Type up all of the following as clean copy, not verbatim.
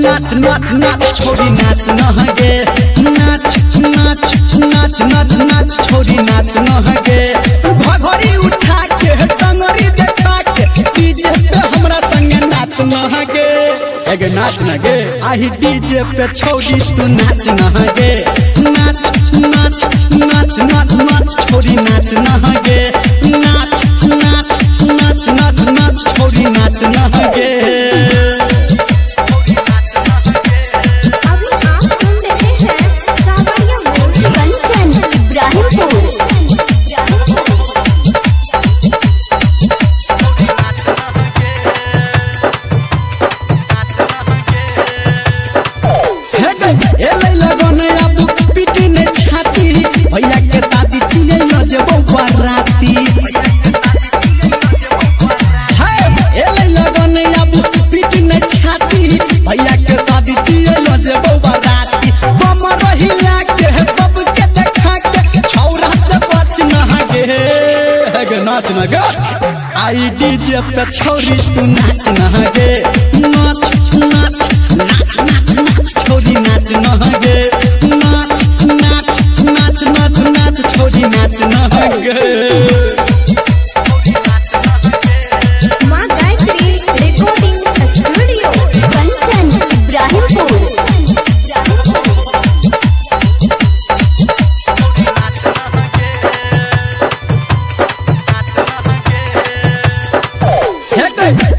नाच नाच नाच छोरी नाच नहगे नाच नाच नाच नाच नाच छोरी नाच नहगे भगोरी उठा के टंगरी देखा के डीजे पे हमरा संगे नाच नहगे एगे नाच नगे आही डीजे पे छोरी तू नाच नहगे नाच नाच नाच नाच नाच छोरी नाच नहगे नाच नाच नाच नाच नाच छोरी नाच नहगे। नाच नगे आई डीजे पे छोरी तू नाच नहगे नाच नाच नाच नाच नाच छोरी नाच नहगे नाच नाच नाच नाच नाच छोरी नाच नहगे। मां Gayatri recording studio Kanchan Ibrahimpur.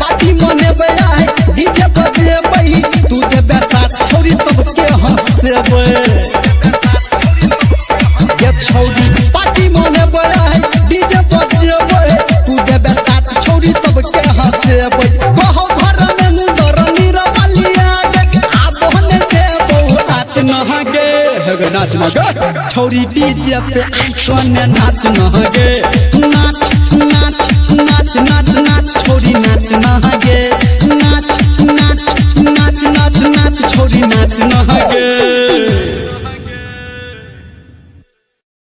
Party मने बया है डीजे बजे बही तू दे बेसात छोरी सबके हंसेबे ये छोरी पार्टी मने बया है डीजे बजे बही तू दे बेसात छोरी सबके हंसेबे कहो घर में मुंदर निरमलिया गे आ बहने दे बहु नाच नहगे हेगे नाच नगे छोरी डीजे पे आइकन नाच नहगे नाच नाच नाच नाच नाच छोरी नाच नहगे नाच नाच नाच नाच नाच छोरी नाच नहगे।